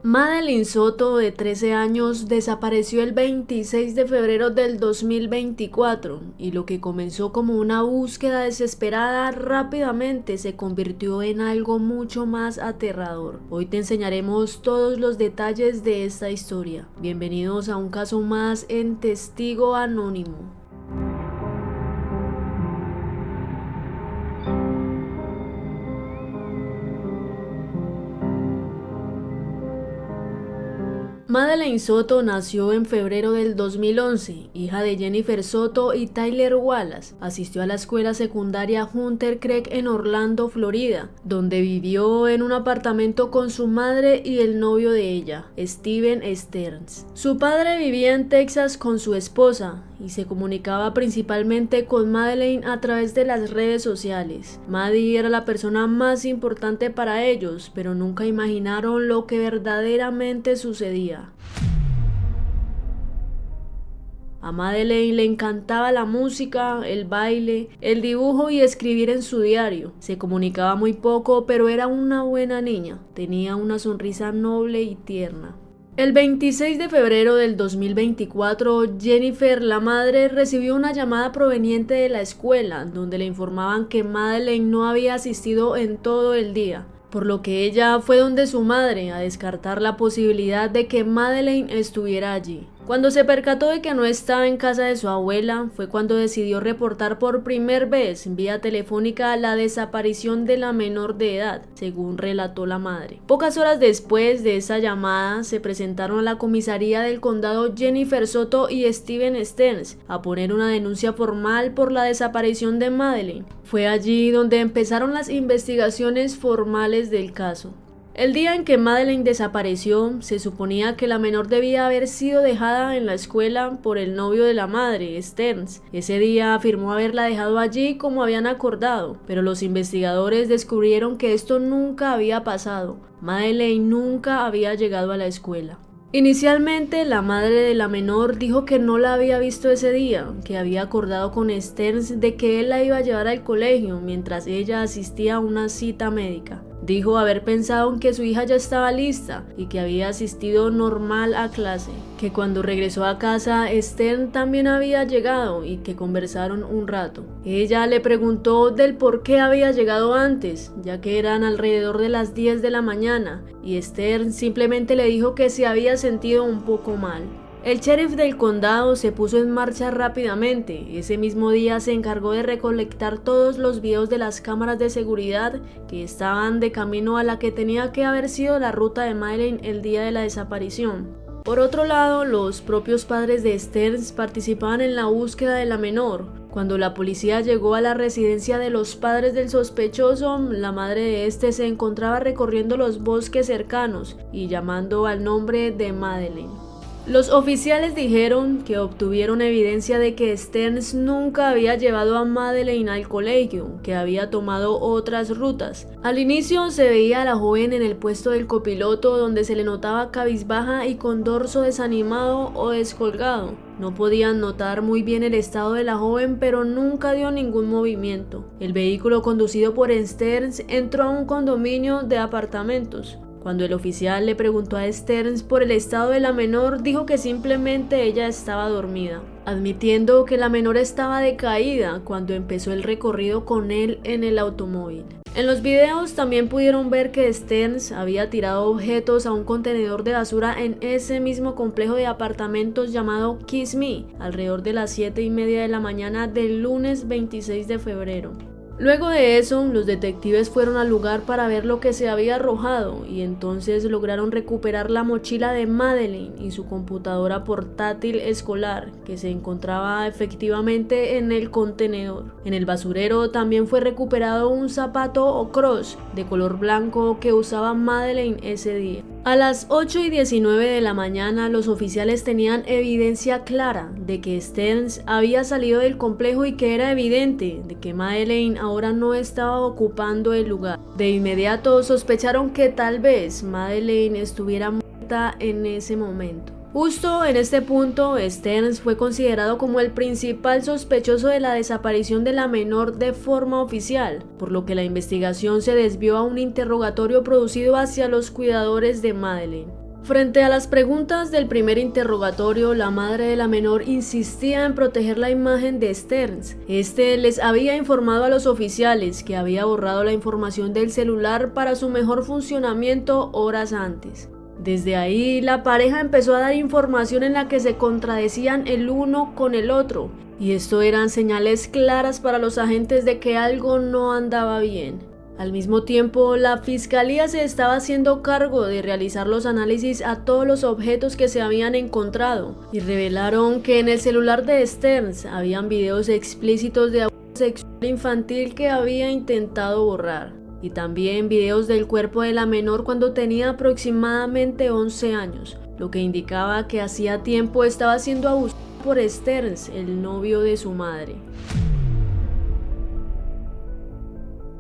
Madeleine Soto, de 13 años, desapareció el 26 de febrero del 2024 y lo que comenzó como una búsqueda desesperada rápidamente se convirtió en algo mucho más aterrador. Hoy te enseñaremos todos los detalles de esta historia. Bienvenidos a un caso más en Testigo Anónimo. Madeleine Soto nació en febrero del 2011, hija de Jennifer Soto y Tyler Wallace. Asistió a la escuela secundaria Hunter Creek en Orlando, Florida, donde vivió en un apartamento con su madre y el novio de ella, Steven Stearns. Su padre vivía en Texas con su esposa y se comunicaba principalmente con Madeleine a través de las redes sociales. Maddie era la persona más importante para ellos, pero nunca imaginaron lo que verdaderamente sucedía. A Madeleine le encantaba la música, el baile, el dibujo y escribir en su diario. Se comunicaba muy poco, pero era una buena niña. Tenía una sonrisa noble y tierna. El 26 de febrero del 2024, Jennifer, la madre, recibió una llamada proveniente de la escuela, donde le informaban que Madeleine no había asistido en todo el día, por lo que ella fue donde su madre a descartar la posibilidad de que Madeleine estuviera allí. Cuando se percató de que no estaba en casa de su abuela, fue cuando decidió reportar por primera vez vía telefónica la desaparición de la menor de edad, según relató la madre. Pocas horas después de esa llamada, se presentaron a la comisaría del condado Jennifer Soto y Steven Stearns a poner una denuncia formal por la desaparición de Madeleine. Fue allí donde empezaron las investigaciones formales del caso. El día en que Madeleine desapareció, se suponía que la menor debía haber sido dejada en la escuela por el novio de la madre, Stearns. Ese día afirmó haberla dejado allí como habían acordado, pero los investigadores descubrieron que esto nunca había pasado. Madeleine nunca había llegado a la escuela. Inicialmente, la madre de la menor dijo que no la había visto ese día, que había acordado con Stearns de que él la iba a llevar al colegio mientras ella asistía a una cita médica. Dijo haber pensado en que su hija ya estaba lista y que había asistido normal a clase, que cuando regresó a casa Stearns también había llegado y que conversaron un rato. Ella le preguntó del por qué había llegado antes, ya que eran alrededor de las 10 de la mañana, y Stearns simplemente le dijo que se había sentido un poco mal. El sheriff del condado se puso en marcha rápidamente. Ese mismo día se encargó de recolectar todos los videos de las cámaras de seguridad que estaban de camino a la que tenía que haber sido la ruta de Madeleine el día de la desaparición. Por otro lado, los propios padres de Stearns participaban en la búsqueda de la menor. Cuando la policía llegó a la residencia de los padres del sospechoso, la madre de este se encontraba recorriendo los bosques cercanos y llamando al nombre de Madeleine. Los oficiales dijeron que obtuvieron evidencia de que Stearns nunca había llevado a Madeleine al colegio, que había tomado otras rutas. Al inicio se veía a la joven en el puesto del copiloto, donde se le notaba cabizbaja y con dorso desanimado o descolgado. No podían notar muy bien el estado de la joven, pero nunca dio ningún movimiento. El vehículo conducido por Stearns entró a un condominio de apartamentos. Cuando el oficial le preguntó a Stearns por el estado de la menor, dijo que simplemente ella estaba dormida, admitiendo que la menor estaba decaída cuando empezó el recorrido con él en el automóvil. En los videos también pudieron ver que Stearns había tirado objetos a un contenedor de basura en ese mismo complejo de apartamentos llamado Kiss Me, alrededor de las 7:30 de la mañana del lunes 26 de febrero. Luego de eso, los detectives fueron al lugar para ver lo que se había arrojado y entonces lograron recuperar la mochila de Madeleine y su computadora portátil escolar, que se encontraba efectivamente en el contenedor. En el basurero también fue recuperado un zapato o cross de color blanco que usaba Madeleine ese día. A las 8:19 de la mañana, los oficiales tenían evidencia clara de que Stearns había salido del complejo y que era evidente de que Madeleine ahora no estaba ocupando el lugar. De inmediato sospecharon que tal vez Madeleine estuviera muerta en ese momento. Justo en este punto, Stearns fue considerado como el principal sospechoso de la desaparición de la menor de forma oficial, por lo que la investigación se desvió a un interrogatorio producido hacia los cuidadores de Madeleine. Frente a las preguntas del primer interrogatorio, la madre de la menor insistía en proteger la imagen de Stearns. Este les había informado a los oficiales que había borrado la información del celular para su mejor funcionamiento horas antes. Desde ahí, la pareja empezó a dar información en la que se contradecían el uno con el otro, y esto eran señales claras para los agentes de que algo no andaba bien. Al mismo tiempo, la fiscalía se estaba haciendo cargo de realizar los análisis a todos los objetos que se habían encontrado y revelaron que en el celular de Stearns habían videos explícitos de abuso sexual infantil que había intentado borrar, y también videos del cuerpo de la menor cuando tenía aproximadamente 11 años, lo que indicaba que hacía tiempo estaba siendo abusada por Stearns, el novio de su madre.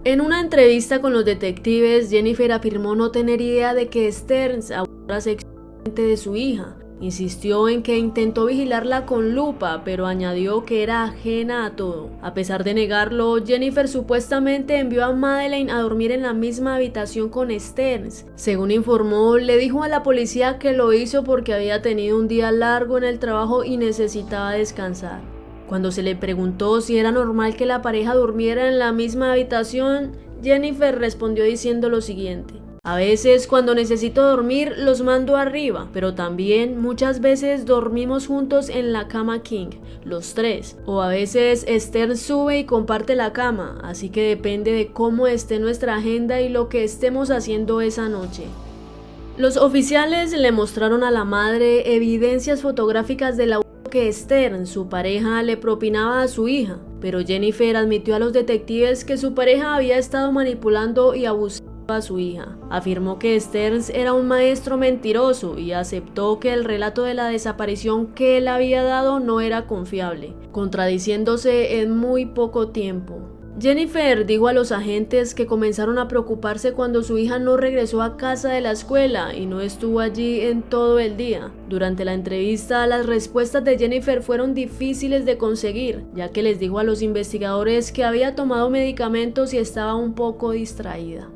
En una entrevista con los detectives, Jennifer afirmó no tener idea de que Stearns abusara sexualmente de su hija. Insistió en que intentó vigilarla con lupa, pero añadió que era ajena a todo. A pesar de negarlo, Jennifer supuestamente envió a Madeleine a dormir en la misma habitación con Stearns. Según informó, le dijo a la policía que lo hizo porque había tenido un día largo en el trabajo y necesitaba descansar. Cuando se le preguntó si era normal que la pareja durmiera en la misma habitación, Jennifer respondió diciendo lo siguiente: a veces cuando necesito dormir los mando arriba, pero también muchas veces dormimos juntos en la cama king, los tres, o a veces Stearns sube y comparte la cama, así que depende de cómo esté nuestra agenda y lo que estemos haciendo esa noche. Los oficiales le mostraron a la madre evidencias fotográficas de la que Stearns, su pareja, le propinaba a su hija, pero Jennifer admitió a los detectives que su pareja había estado manipulando y abusando a su hija. Afirmó que Stearns era un maestro mentiroso y aceptó que el relato de la desaparición que él había dado no era confiable, contradiciéndose en muy poco tiempo. Jennifer dijo a los agentes que comenzaron a preocuparse cuando su hija no regresó a casa de la escuela y no estuvo allí en todo el día. Durante la entrevista, las respuestas de Jennifer fueron difíciles de conseguir, ya que les dijo a los investigadores que había tomado medicamentos y estaba un poco distraída.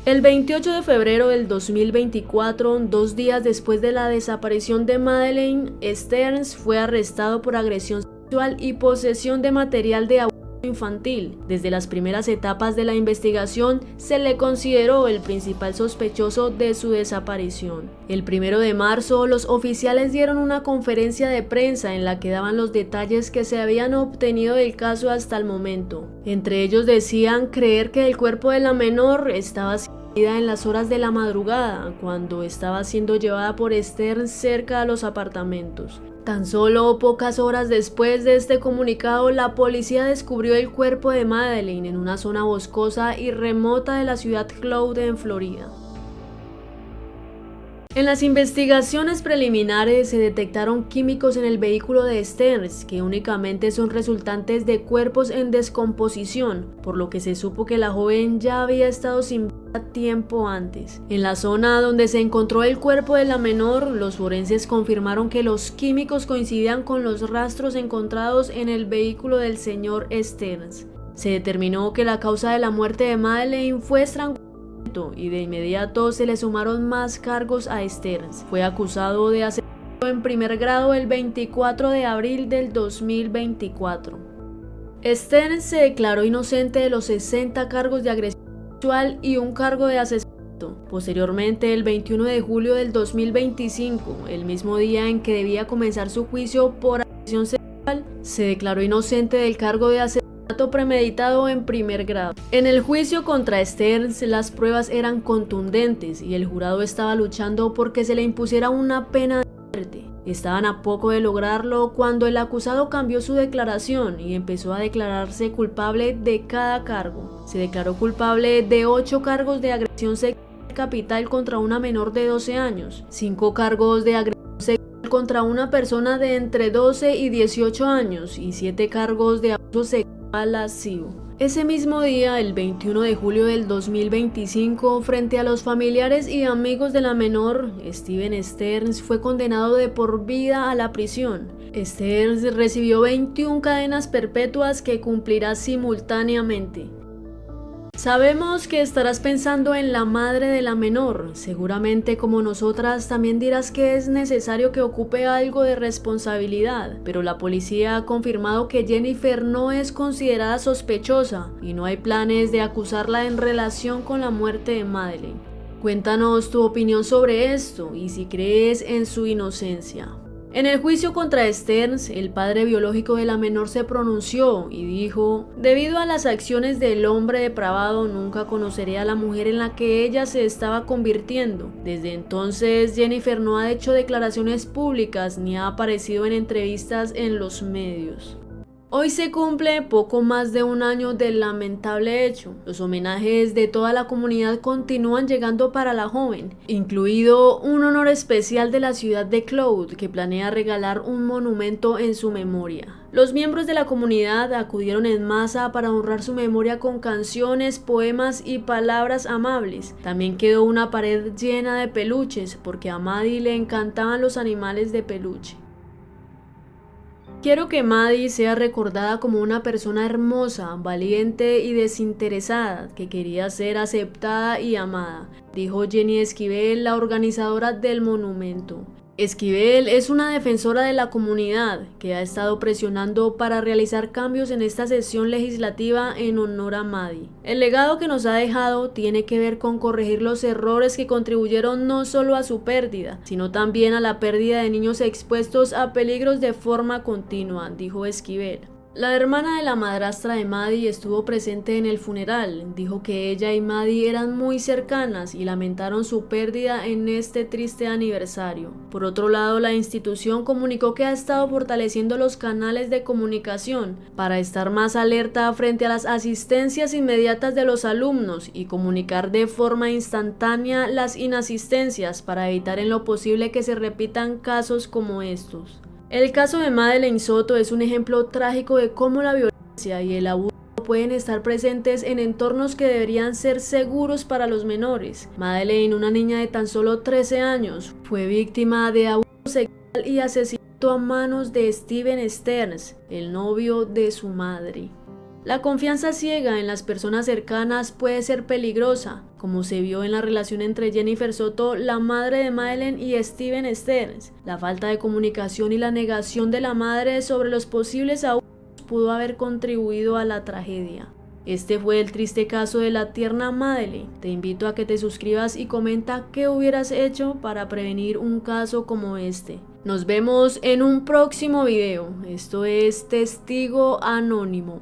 El 28 de febrero del 2024, 2 días después de la desaparición de Madeleine, Stearns fue arrestado por agresión sexual y posesión de material de abuso infantil. Desde las primeras etapas de la investigación se le consideró el principal sospechoso de su desaparición. El 1 de marzo, los oficiales dieron una conferencia de prensa en la que daban los detalles que se habían obtenido del caso hasta el momento. Entre ellos decían creer que el cuerpo de la menor estaba en las horas de la madrugada, cuando estaba siendo llevada por Stearns cerca a los apartamentos. Tan solo pocas horas después de este comunicado, la policía descubrió el cuerpo de Madeleine en una zona boscosa y remota de la ciudad Cloud en Florida. En las investigaciones preliminares se detectaron químicos en el vehículo de Stearns que únicamente son resultantes de cuerpos en descomposición, por lo que se supo que la joven ya había estado sin vida tiempo antes. En la zona donde se encontró el cuerpo de la menor, los forenses confirmaron que los químicos coincidían con los rastros encontrados en el vehículo del señor Stearns. Se determinó que la causa de la muerte de Madeleine fue estrangulamiento y de inmediato se le sumaron más cargos a Stearns. Fue acusado de asesinato en primer grado el 24 de abril del 2024. Stearns se declaró inocente de los 60 cargos de agresión sexual y un cargo de asesinato. Posteriormente, el 21 de julio del 2025, el mismo día en que debía comenzar su juicio por agresión sexual, se declaró inocente del cargo de asesinato premeditado en primer grado. En el juicio contra Stearns, las pruebas eran contundentes y el jurado estaba luchando porque se le impusiera una pena de muerte. Estaban a poco de lograrlo cuando el acusado cambió su declaración y empezó a declararse culpable de cada cargo. Se declaró culpable de 8 cargos de agresión sexual capital contra una menor de 12 años, 5 cargos de agresión sexual contra una persona de entre 12 y 18 años y 7 cargos de abuso sexual lascivo. Ese mismo día, el 21 de julio del 2025, frente a los familiares y amigos de la menor, Steven Stearns fue condenado de por vida a la prisión. Stearns recibió 21 cadenas perpetuas que cumplirá simultáneamente. Sabemos que estarás pensando en la madre de la menor. Seguramente como nosotras también dirás que es necesario que ocupe algo de responsabilidad, pero la policía ha confirmado que Jennifer no es considerada sospechosa y no hay planes de acusarla en relación con la muerte de Madeleine. Cuéntanos tu opinión sobre esto y si crees en su inocencia. En el juicio contra Stearns, el padre biológico de la menor se pronunció y dijo: debido a las acciones del hombre depravado, nunca conoceré a la mujer en la que ella se estaba convirtiendo. Desde entonces, Jennifer no ha hecho declaraciones públicas ni ha aparecido en entrevistas en los medios. Hoy se cumple poco más de un año del lamentable hecho. Los homenajes de toda la comunidad continúan llegando para la joven, incluido un honor especial de la ciudad de Cloud, que planea regalar un monumento en su memoria. Los miembros de la comunidad acudieron en masa para honrar su memoria con canciones, poemas y palabras amables. También quedó una pared llena de peluches, porque a Maddie le encantaban los animales de peluche. Quiero que Maddie sea recordada como una persona hermosa, valiente y desinteresada, que quería ser aceptada y amada, dijo Jenny Esquivel, la organizadora del monumento. Esquivel es una defensora de la comunidad que ha estado presionando para realizar cambios en esta sesión legislativa en honor a Maddie. El legado que nos ha dejado tiene que ver con corregir los errores que contribuyeron no solo a su pérdida, sino también a la pérdida de niños expuestos a peligros de forma continua, dijo Esquivel. La hermana de la madrastra de Maddie estuvo presente en el funeral. Dijo que ella y Maddie eran muy cercanas y lamentaron su pérdida en este triste aniversario. Por otro lado, la institución comunicó que ha estado fortaleciendo los canales de comunicación para estar más alerta frente a las asistencias inmediatas de los alumnos y comunicar de forma instantánea las inasistencias para evitar en lo posible que se repitan casos como estos. El caso de Madeleine Soto es un ejemplo trágico de cómo la violencia y el abuso pueden estar presentes en entornos que deberían ser seguros para los menores. Madeleine, una niña de tan solo 13 años, fue víctima de abuso sexual y asesinato a manos de Steven Stearns, el novio de su madre. La confianza ciega en las personas cercanas puede ser peligrosa, como se vio en la relación entre Jennifer Soto, la madre de Madeleine, y Steven Stearns. La falta de comunicación y la negación de la madre sobre los posibles abusos pudo haber contribuido a la tragedia. Este fue el triste caso de la tierna Madeleine. Te invito a que te suscribas y comenta qué hubieras hecho para prevenir un caso como este. Nos vemos en un próximo video. Esto es Testigo Anónimo.